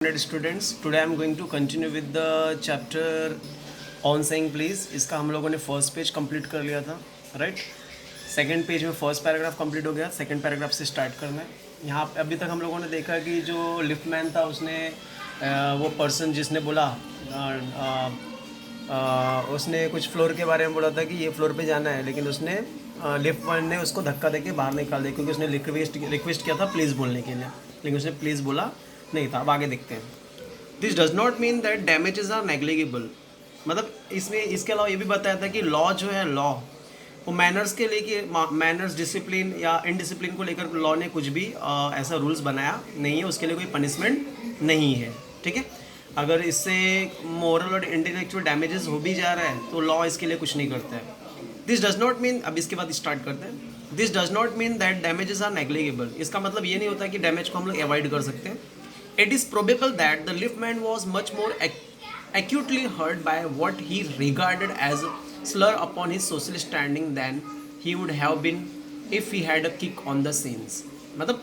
Students, today I am going to continue with the chapter on saying please. इसका हम लोगों ने first page complete कर लिया था, राइट। सेकंड पेज में फर्स्ट पैराग्राफ कंप्लीट हो गया, सेकंड पैराग्राफ से स्टार्ट करना है। यहाँ पे अभी तक हम लोगों ने देखा कि जो लिफ्टमैन था उसने वो पर्सन जिसने बोला उसने कुछ फ्लोर के बारे में बोला था कि ये फ्लोर पे जाना है, लेकिन उसने लिफ्टमैन ने उसको धक्का देके बाहर निकाल दिया क्योंकि उसने रिक्वेस्ट किया था प्लीज़ बोलने के लिए, लेकिन उसने प्लीज़ बोला नहीं था। अब आगे देखते हैं। This does not mean that damages are negligible. मतलब इसमें इसके अलावा ये भी बताया था कि लॉ जो है, लॉ वो मैनर्स के लेके, मैनर्स डिसिप्लिन या इनडिसिप्लिन को लेकर लॉ ने कुछ भी ऐसा रूल्स बनाया नहीं है, उसके लिए कोई पनिशमेंट नहीं है, ठीक है। अगर इससे मोरल और इंटेलेक्चुअल डैमेजेस हो भी जा रहा है तो लॉ इसके लिए कुछ नहीं करता है। दिस डज नॉट मीन, अब इसके बाद स्टार्ट करते हैं। This does not mean that damages are negligible. इसका मतलब ये नहीं होता कि डैमेज को हम लोग अवॉइड कर सकते हैं। It is probable that the liftman was much more acutely hurt by what he regarded as a slur upon his social standing than he would have been if he had a kick on the scenes. मतलब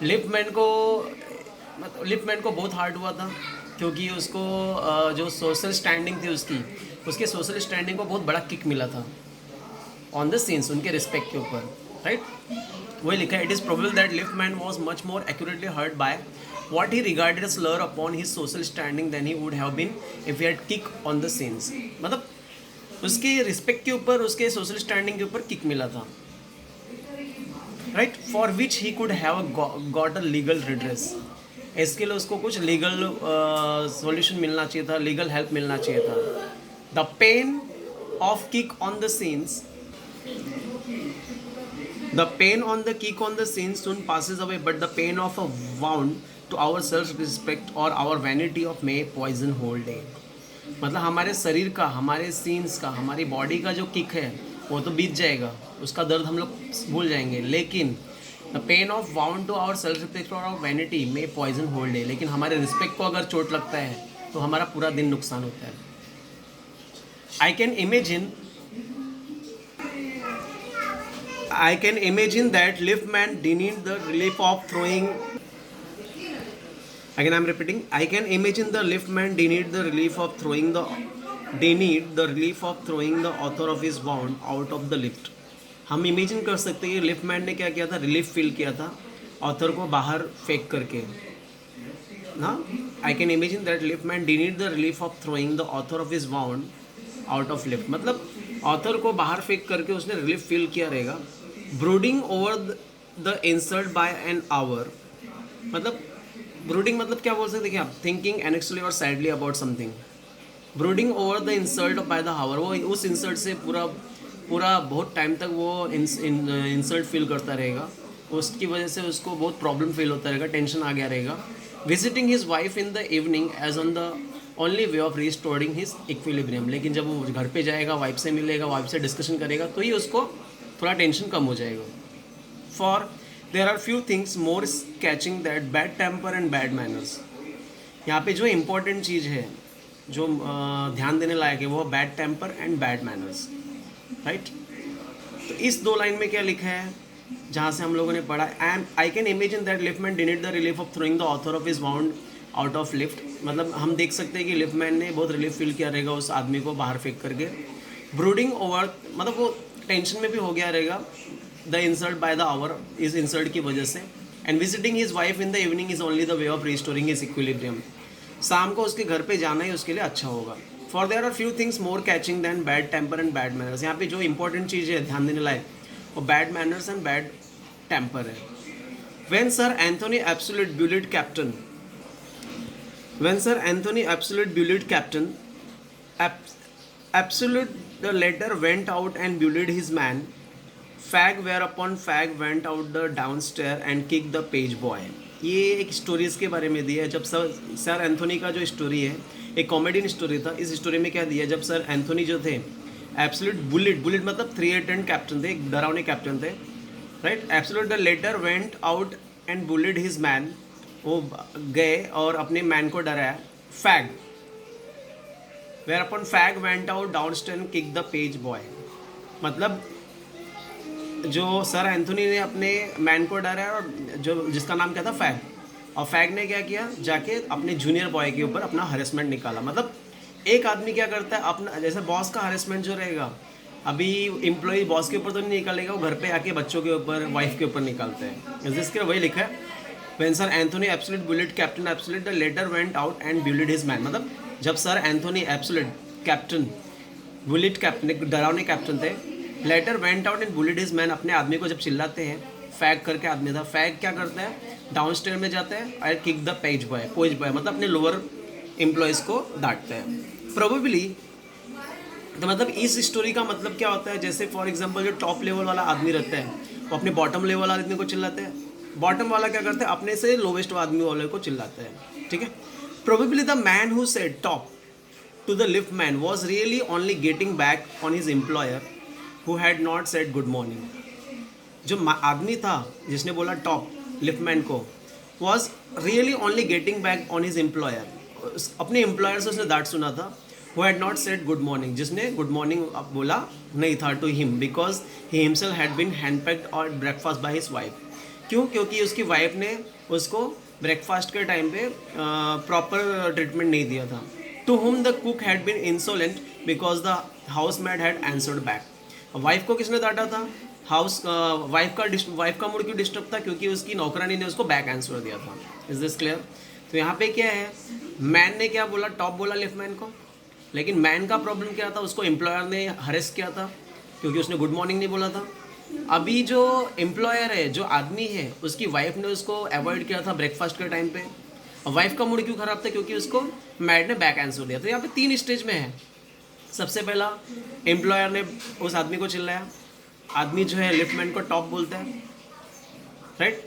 liftman को बहुत hard हुआ था क्योंकि उसको जो social standing थी उसके सोशल स्टैंडिंग को बहुत बड़ा किक मिला था ऑन द सीन्स, उनके रिस्पेक्ट के ऊपर, राइट। वही लिखा है, it is probable that liftman was much more accurately hurt by what he regarded as slur upon his social standing than he would have been if he had kick on the scenes. मतलब उसके respect के ऊपर, उसके social standing के ऊपर kick मिला था, right, for which he could have got a legal redress. इसके लिए उसको कुछ लीगल सॉल्यूशन मिलना चाहिए था, लीगल हेल्प मिलना चाहिए था। The pain of kick on the scenes, the pain on the kick on the scene soon passes away, but the pain of a wound to our self-respect or our vanity of may poison whole day. मतलब हमारे शरीर का, हमारे scenes का, हमारी body का जो kick है वो तो बीत जाएगा, उसका दर्द हम लोग भूल जाएंगे, लेकिन the pain of wound to our self respect or our vanity may poison whole day. लेकिन हमारे रिस्पेक्ट को अगर चोट लगता है तो हमारा पूरा दिन नुकसान होता है। आई can imagine that liftman denied the relief of throwing. Again, I'm repeating. I can imagine the liftman denied the relief of throwing the author of his wound out of the lift. हम imagine कर सकते हैं कि liftman ने क्या किया था, relief feel किया था ऑथर को बाहर फेंक करके ना। I can imagine that liftman denied the relief of throwing the author of his wound out of lift. मतलब ऑथर को बाहर फेंक करके उसने रिलीफ फील किया रहेगा। Brooding over the insult by an hour, मतलब ब्रूडिंग मतलब क्या बोल सकते देखिए आप, थिंकिंग एनेक्चुअली और sadly about something. Brooding over the insult by the hour, वो उस इंसल्ट से पूरा बहुत टाइम तक वो इंसल्ट फील करता रहेगा, उसकी वजह से उसको बहुत प्रॉब्लम फील होता रहेगा, टेंशन आ गया रहेगा। Visiting his wife in the evening as on the only way of restoring his equilibrium, लेकिन जब वो घर पे जाएगा, वाइफ से मिलेगा, वाइफ से डिस्कशन करेगा तो ही उसको थोड़ा टेंशन कम हो जाएगा। For there are few things more catching that bad temper and bad manners. यहाँ पे जो इम्पोर्टेंट चीज़ है, जो ध्यान देने लायक है, वो bad temper and bad manners, right. तो इस दो लाइन में क्या लिखा है जहाँ से हम लोगों ने पढ़ा, and I can imagine that liftman denied the relief of throwing the author of his wound out of lift. मतलब हम देख सकते हैं कि लिफ्टमैन ने बहुत रिलीफ फील किया रहेगा उस आदमी को बाहर फेंक करके। ब्रूडिंग ओवर मतलब वो टेंशन में भी हो गया रहेगा, the insult by the hour, इस इंसल्ट की वजह से। And visiting his wife in the evening is only the way of restoring his equilibrium, शाम को उसके घर पे जाना ही उसके लिए अच्छा होगा। For there are few things more catching than bad temper and bad manners. यहाँ पे जो इंपॉर्टेंट चीज़ है ध्यान देने लायक, वो bad manners and bad temper है। When sir Anthony Absolute bullied captain, Absolute the latter went out and bullied his man. Fag whereupon Fag went out the downstairs and kicked the page boy. ये एक stories के बारे में दिया है। जब sir Anthony का जो स्टोरी है, एक कॉमेडियन स्टोरी था। इस स्टोरी में क्या दिया, जब सर एंथोनी जो थे एब्सोल्यूट बुलिड मतलब 3-8 कैप्टन थे, डरावने कैप्टन थे, right. Absolute the latter went out and bullied his man, वो गए और अपने मैन को डराया। Fag whereupon Fag went out downstairs and kicked the page boy, मतलब जो सर एंथोनी ने अपने मैन को डराया और जो जिसका नाम क्या था फैग, और फैग ने क्या किया, जाके अपने जूनियर बॉय के ऊपर अपना हरेसमेंट निकाला। मतलब एक आदमी क्या करता है अपना, जैसे बॉस का हरेसमेंट जो रहेगा, अभी एम्प्लॉय बॉस के ऊपर तो नहीं निकालेगा, वो घर पे आके बच्चों के ऊपर, वाइफ के ऊपर निकालते हैं। जिसके वही लिखा है, When Sir Anthony Absolute bullied Captain Absolute, the latter went out and bullied his man। मतलब जब sir Anthony Absolute captain bullied captain, डरावने कैप्टन थे, latter went out and bullied his man, अपने आदमी को जब चिल्लाते हैं, फैग करके आदमी था, फैग क्या करता है, डाउन स्टेयर में जाता है और किक द पेज बॉय, मतलब अपने लोअर एम्प्लॉयज़ को डांटता है। प्रोबेबली तो मतलब इस स्टोरी का मतलब क्या होता है, जैसे फॉर एग्जांपल जो टॉप लेवल वाला आदमी रहता है वो अपने बॉटम लेवल आदमी को चिल्लाते हैं, बॉटम वाला क्या करता है अपने से लोवेस्ट आदमी वाले को चिल्लाता है। ठीक है। Probably the man who said top to the lift man was really only getting back on his employer who had not said good morning। जो आदमी था जिसने बोला टॉप लिफ्ट मैन को, was really only getting back on his employer, अपने employer से उसने डांट सुना था, who had not said good morning, जिसने गुड मॉर्निंग बोला नहीं था to him because he himself had been handpicked or breakfast by his wife। क्यों? क्योंकि उसकी वाइफ ने उसको ब्रेकफास्ट के टाइम पे प्रॉपर ट्रीटमेंट नहीं दिया था। To whom the cook had been insolent because the housemaid had answered back। Wife को किसने डांटा था? वाइफ का मूड क्यों डिस्टर्ब था? क्योंकि उसकी नौकरानी ने उसको बैक आंसर दिया था। Is this clear? तो यहाँ पे क्या है, मैन ने क्या बोला, टॉप बोला लिफ्ट मैन को, लेकिन मैन का प्रॉब्लम क्या था, उसको एम्प्लॉयर ने हरेस किया था क्योंकि उसने गुड मॉर्निंग नहीं बोला था। अभी जो एम्प्लॉयर है, जो आदमी है, उसकी वाइफ ने उसको अवॉइड किया था ब्रेकफास्ट के टाइम पे, और वाइफ का मूड क्यों खराब था? क्योंकि उसको मैड ने बैक आंसर दिया। तो यहाँ पे 3 स्टेज में है। सबसे पहला एम्प्लॉयर ने उस आदमी को चिल्लाया, आदमी जो है लिफ्टमैन को टॉप बोलता है, राइट।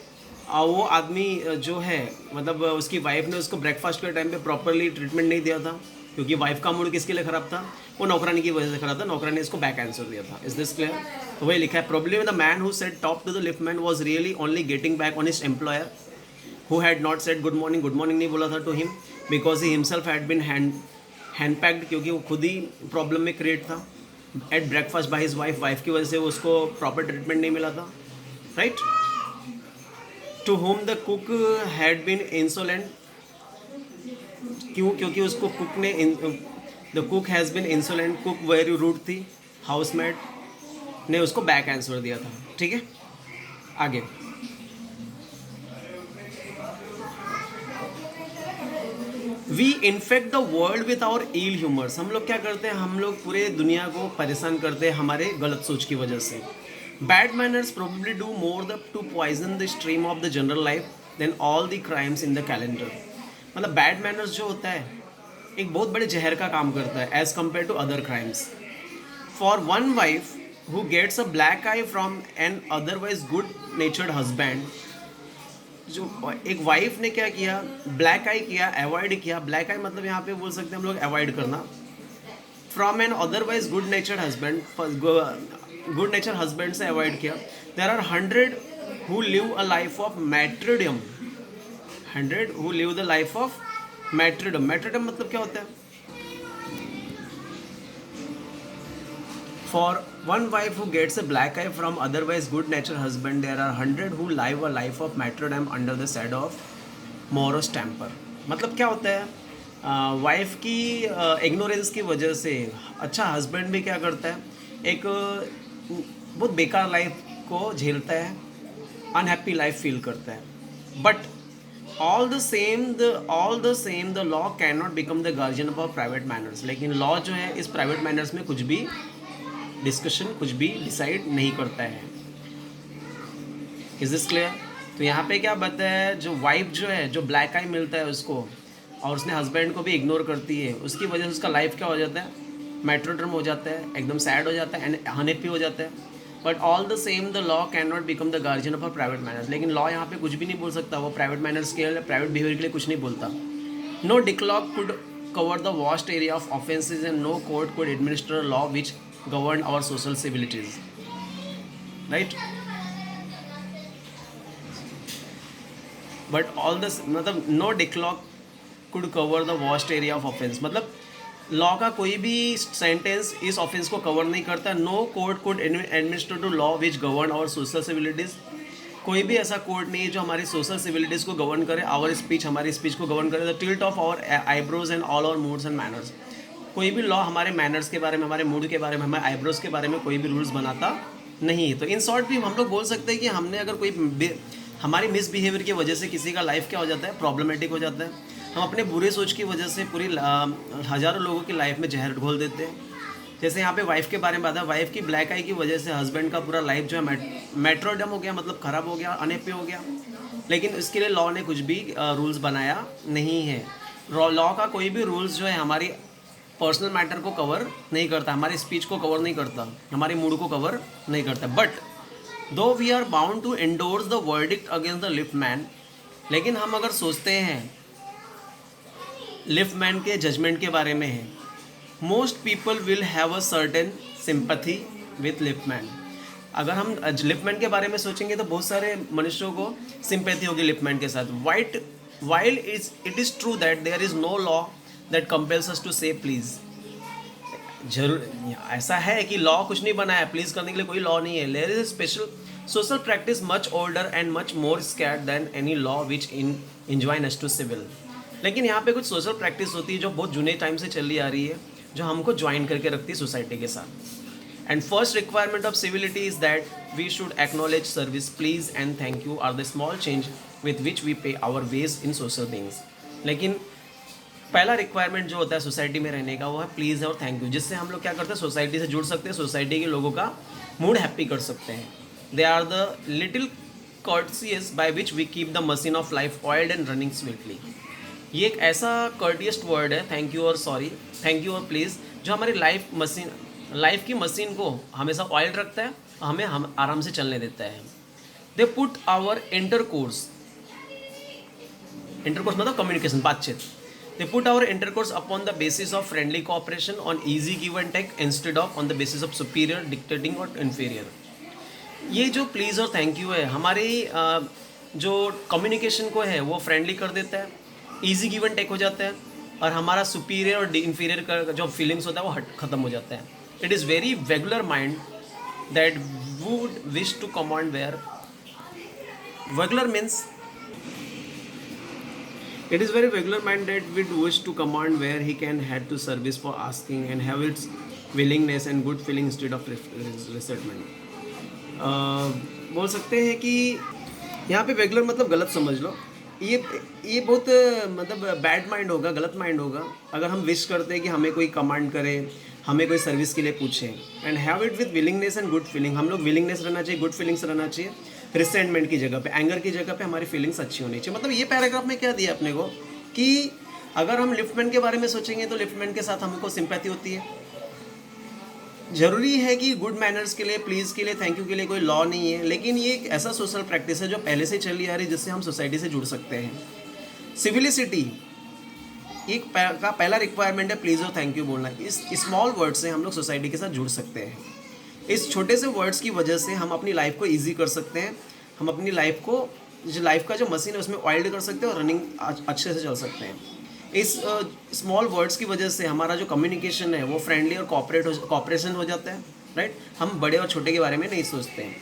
और वो आदमी जो है मतलब उसकी वाइफ ने उसको ब्रेकफास्ट के टाइम पे प्रॉपरली ट्रीटमेंट नहीं दिया था क्योंकि वाइफ का मूड किसके लिए ख़राब था? वो नौकरानी की वजह से खराब था, नौकरानी ने इसको बैक आंसर दिया था। Is this clear? तो वही लिखा है, problem the man who said top to the liftman was really only getting back on his employer who had not said good morning नहीं बोला था to him because he himself had been handpacked, क्योंकि वो खुद ही problem में create था, at breakfast by his wife की वजह से उसको प्रॉपर ट्रीटमेंट नहीं मिला था, right. to whom the cook had been insolent, क्यों? क्योंकि उसको कुक ने the cook has been insolent, cook very rude थी, हाउसमेट ने उसको बैक आंसर दिया था। ठीक है, आगे we infect the world with our ill humours. हम लोग क्या करते हैं, हम लोग पूरे दुनिया को परेशान करते हैं हमारे गलत सोच की वजह से। Bad manners probably do more the to poison the stream of the general life than all the crimes in the calendar. मतलब बैड मैनर्स जो होता है एक बहुत बड़े जहर का काम करता है as compare to other crimes. For one wife who gets a black eye from an otherwise good natured husband, जो एक वाइफ ने क्या किया, ब्लैक आई किया, अवॉइड किया। ब्लैक आई मतलब यहाँ पे बोल सकते हैं हम लोग अवॉइड करना। From an otherwise good nature husband, good nature husband से अवॉइड किया। There are 100 who live a life of martyrdom, 100 who live the life of martyrdom. Martyrdom मतलब क्या होता है? For one wife who gets a black eye from otherwise good natured husband, there are 100 who live a life of martyrdom under the shadow of morose temper। मतलब क्या होता है, wife की ignorance की वजह से अच्छा हस्बैंड भी क्या करता है, एक बहुत बेकार लाइफ को झेलता है, अनहैप्पी लाइफ फील करता है। But all the same the law can not become the guardian of private manners. लेकिन लॉ जो है इस प्राइवेट मैनर्स में कुछ भी डिस्कशन, कुछ भी डिसाइड नहीं करता है। Is this clear? तो यहाँ पे क्या बताया, जो वाइफ जो है, जो ब्लैक आई मिलता है उसको और उसने हस्बैंड को भी इग्नोर करती है, उसकी वजह से उसका लाइफ क्या हो जाता है, मैट्रोडर्म हो जाता है, एकदम सैड हो जाता है, अनहैप्पी हो जाता है। But all the same the law can not become the guardian of a private manners. लेकिन लॉ यहाँ पे कुछ भी नहीं बोल सकता, वो प्राइवेट मैनर्स के लिए, प्राइवेट बिहेवियर के लिए कुछ नहीं बोलता। No decalogue could cover the vast area of offences and no court could administer law which govern our social civilities, right? But all this मतलब no decalogue could cover the vast area of offense, मतलब law का कोई भी sentence इस offence को cover नहीं करता। No court could administer to law which govern our social civilities, कोई भी ऐसा कोड नहीं है जो हमारी सोशल सिविलिटीज़ को गवर्न करे, आवर स्पीच, हमारी स्पीच को गवर्न करे, the tilt of our eyebrows and all our moods and manners. कोई भी लॉ हमारे मैनर्स के बारे में, हमारे मूड के बारे में, हमारे आईब्रोज के बारे में कोई भी रूल्स बनाता नहीं है। तो इन शॉर्ट भी हम लोग बोल सकते हैं कि हमने अगर कोई हमारी मिसबिहेवियर की वजह से किसी का लाइफ क्या हो जाता है, प्रॉब्लमेटिक हो जाता है। हम अपने बुरे सोच की वजह से पूरी हज़ारों लोगों की लाइफ में जहर घोल देते हैं। जैसे यहाँ पे वाइफ के बारे में बात है, वाइफ की ब्लैक आई की वजह से हस्बैंड का पूरा लाइफ जो है मेट्रोडम हो गया, मतलब ख़राब हो गया, अनहैप्पी हो गया। लेकिन इसके लिए लॉ ने कुछ भी रूल्स बनाया नहीं है। लॉ का कोई भी रूल्स जो है हमारी पर्सनल मैटर को कवर नहीं करता, हमारी स्पीच को कवर नहीं करता, हमारे मूड को कवर नहीं करता। But do we are bound to endorse the verdict against the lift man, लेकिन हम अगर सोचते हैं लिफ्ट मैन के जजमेंट के बारे में है, most people will have a certain sympathy with lift man. अगर हम लिफ्ट मैन के बारे में सोचेंगे तो बहुत सारे मनुष्यों को सिंपैथी होगी लिफ्ट मैन के साथ। While it is true that there is no law that compels us to say please. जरूर ऐसा है कि लॉ कुछ नहीं बना है, प्लीज़ करने के लिए कोई लॉ नहीं है। There is a special social practice much older and much more sacred than any law which enjoin us to civil. लेकिन यहाँ पे कुछ सोशल प्रैक्टिस होती है जो बहुत जुने टाइम से चली आ रही है, जो हमको ज्वाइन करके रखती है सोसाइटी के साथ। And first requirement of civility is that we should acknowledge service, please and thank you are the small change with which we pay our wage in social beings. लेकिन पहला रिक्वायरमेंट जो होता है सोसाइटी में रहने का, वो है प्लीज़ और थैंक यू, जिससे हम लोग क्या करते हैं, सोसाइटी से जुड़ सकते हैं, सोसाइटी के लोगों का मूड हैप्पी कर सकते हैं। They are the little courteous by which we keep the machine of life oiled and running smoothly। ये एक ऐसा कर्टियस्ट वर्ड है, थैंक यू और सॉरी, थैंक यू और प्लीज़, जो हमारी लाइफ की मशीन को हमेशा ऑयल रखता है और हमें हम आराम से चलने देता है। दे पुट आवर इंटरकोर्स मतलब कम्युनिकेशन, बातचीत। They put our intercourse upon the basis of friendly cooperation on easy give and take instead of on the basis of superior dictating और इन्फीरियर। ये जो प्लीज़ और थैंक यू है, हमारी जो communication को है वो फ्रेंडली कर देता है, ईजी गिव एंड टेक हो जाता है, और हमारा सुपीरियर और इन्फीरियर का जो फीलिंग्स होता है वो ख़त्म हो जाता है। It is very vulgar mind that would wish to command where. Vulgar means it is very regular mind that would wish to command where he can head to service for asking and have its willingness and good feeling instead of resentment। बोल सकते हैं कि यहाँ पे regular मतलब गलत समझ लो, ये बहुत मतलब बैड माइंड होगा, गलत माइंड होगा अगर हम विश करते हैं कि हमें कोई कमांड करे, हमें कोई सर्विस के लिए पूछे। And have it with willingness and good feeling, हम लोग विलिंगनेस रहना चाहिए, गुड फीलिंग्स रहना चाहिए। रिसेंटमेंट की जगह पे, एंगर की जगह पे हमारी फीलिंग्स अच्छी होनी चाहिए। मतलब ये पैराग्राफ में क्या दिया अपने को कि अगर हम लिफ्टमैन के बारे में सोचेंगे तो लिफ्टमैन के साथ हमको सिंपैथी होती है। जरूरी है कि गुड मैनर्स के लिए, प्लीज़ के लिए, थैंक यू के लिए कोई लॉ नहीं है, लेकिन ये एक ऐसा सोशल प्रैक्टिस है जो पहले से चली आ रही है, जिससे हम सोसाइटी से जुड़ सकते हैं। सिविलिसिटी एक का पहला रिक्वायरमेंट है प्लीज़ और थैंक यू बोलना। इस स्मॉल वर्ड से हम लोग सोसाइटी के साथ जुड़ सकते हैं। इस छोटे से वर्ड्स की वजह से हम अपनी लाइफ को ईजी कर सकते हैं, हम अपनी लाइफ को, जो लाइफ का जो मशीन है उसमें ऑयल्ड कर सकते हैं और रनिंग अच्छे से चल सकते हैं। इस स्मॉल वर्ड्स की वजह से हमारा जो कम्युनिकेशन है वो फ्रेंडली और कॉपरेशन हो जाता है, राइट। हम बड़े और छोटे के बारे में नहीं सोचते हैं।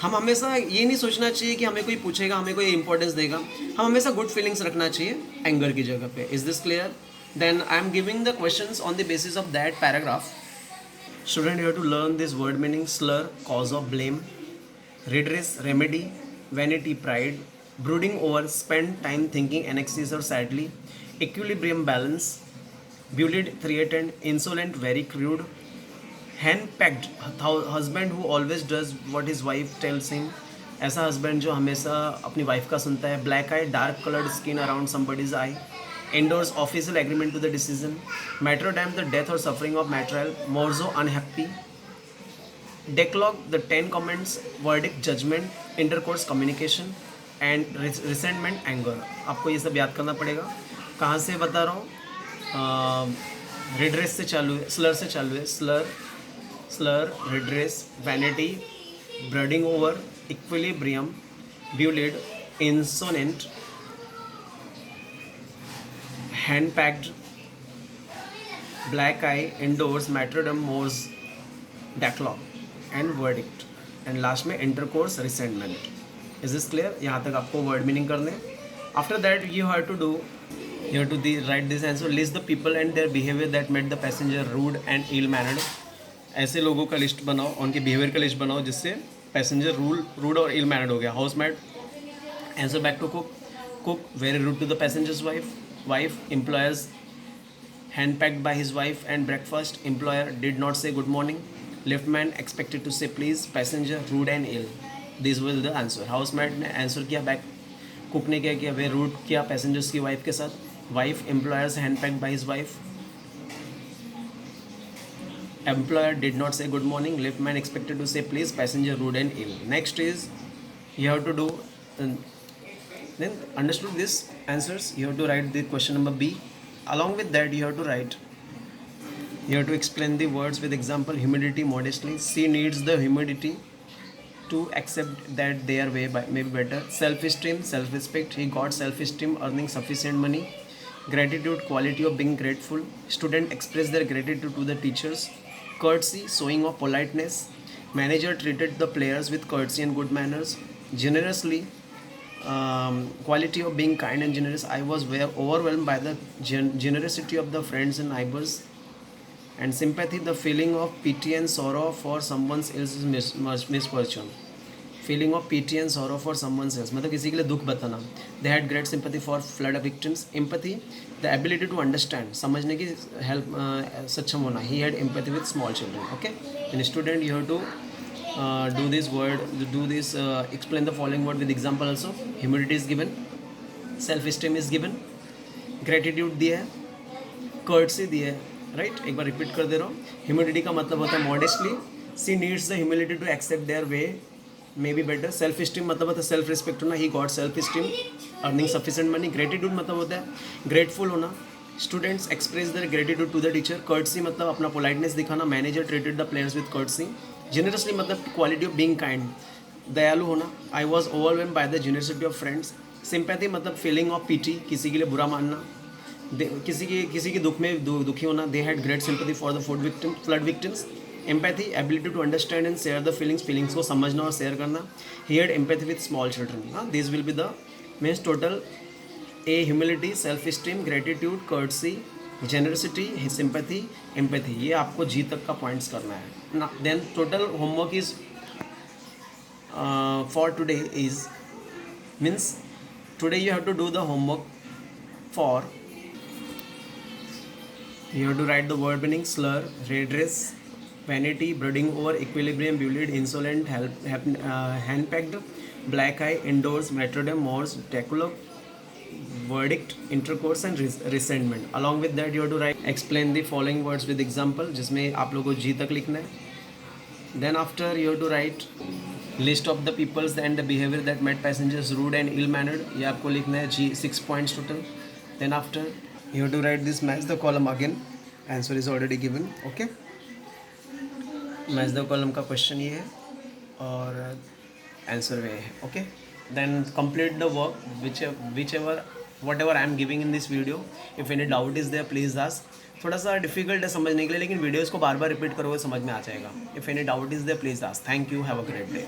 हम हमेशा ये नहीं सोचना चाहिए कि हमें कोई पूछेगा, हमें कोई इंपॉर्टेंस देगा। हम हमेशा गुड फीलिंग्स रखना चाहिए एंगर की जगह पे। Is this clear? Then I am giving the questions on the basis of that paragraph. Student, you have to learn this word meaning: slur, cause of blame; redress, remedy; vanity, pride; brooding over, spend time thinking, annexes or sadly; equilibrium, balance; bullied, threatened; insolent, very crude; hand-pecked, husband who always does what his wife tells him, ऐसा husband जो हमेशा अपनी wife का सुनता है; black eye, dark colored skin around somebody's eye; endorse official agreement to the decision; martyrdom, the death or suffering of martyr; morzo, unhappy; Decalogue, the 10 commandments; verdict, judgment; intercourse, communication; and resentment, anger। आपको ये सब याद करना पड़ेगा। कहाँ से बता रहा हूँ? redress से चालू है, slur से चालू है। slur, redress, vanity, brooding over, equilibrium, bullied, insolent, hand-packed, black eye, endorse, martyrdom, morse, decalogue, and verdict, and last में intercourse, resentment. Is this clear? यहाँ तक आपको वर्ड मीनिंग करने. After that you have to do, you have to write this answer. List the people and their behavior that made the passenger rude and ill mannered. ऐसे लोगों का list बनाओ, उनके behaviour का लिस्ट बनाओ जिससे passenger rude और इल mannered हो गया. House maid, answer back to cook very rude to the passenger's wife. Employers hand packed by his wife and breakfast. Employer did not say good morning. Liftman expected to say please. Passenger rude and ill. These were the answer. Housemaid ने answer किया, back cook ने क्या किया, वे rude किया passengers की wife के साथ. Wife, employers hand packed by his wife. Employer did not say good morning. Liftman expected to say please. Passenger rude and ill. Next is you have to do then understood this answers. You have to write the question number B. Along with that you have to explain the words with example. Humidity, modestly. She needs the humidity to accept that their way may be better. Self-esteem, self-respect. He got self-esteem, earning sufficient money. Gratitude, quality of being grateful. Student express their gratitude to the teachers. Courtesy, showing of politeness. Manager treated the players with courtesy and good manners. Generously, quality of being kind and generous. I was overwhelmed by the generosity of the friends and neighbors. And sympathy, the feeling of pity and sorrow for someone else's misfortune. Feeling of pity and sorrow for someone else, मतलब किसी के लिए दुख बताना. They had great sympathy for flood victims. Empathy, the ability to understand, समझने की help सक्षम होना. He had empathy with small children. Okay. In student you have to explain the following word with example also. Humility is given, self-esteem is given, gratitude दिया है, courtesy दिया है, right? एक बार repeat कर दे रहा हूँ. Humility का मतलब होता है modestly. She needs the humility to accept their way may be better. Self-esteem मतलब होता है self-respect होना. He got self-esteem, earning sufficient money. Gratitude मतलब होता है grateful होना. Students express their gratitude to the teacher. Courtesy मतलब अपना politeness दिखाना. Manager treated the players with courtesy. Generously मतलब quality of being kind, दयालु होना. I was overwhelmed by the generosity of friends. Sympathy मतलब feeling of pity, किसी के लिए बुरा मानना, किसी के दुख में दुखी होना. They had great sympathy for the flood victims. Empathy, ability to understand and share the feelings को समझना और शेयर करना. He had empathy with small children. These will be the means total. A, humility, self-esteem, gratitude, courtesy, generosity, sympathy, empathy. ये आपको G तक का points करना है. Then total homework is for today is means today you have to do the homework for. You have to write the word meaning: slur, redress, vanity, brooding over, equilibrium, bullied, insolent, hand-packed, black eye, indoors, martyrdom, morse, decalogue, verdict, intercourse and resentment. Along with that you have to write, explain the following words with example, जिसमें आप लोगों को G तक लिखना है. Then after you have to write list of the peoples and the behavior that made passengers rude and ill-mannered. ये आपको लिखना है G, 6 points total. Then after you have to write this, match the column again. Answer is already given. Okay. Match the column का question ये है और answer वे है. Okay. Then complete the work whatever I am giving in this video. If any doubt is there please ask. थोड़ा सा difficult है समझने के लिए, लेकिन वीडियोज़ को बार बार रिपीट करोगे समझ में आ जाएगा. If any doubt is there please ask. Thank you. Have a great day.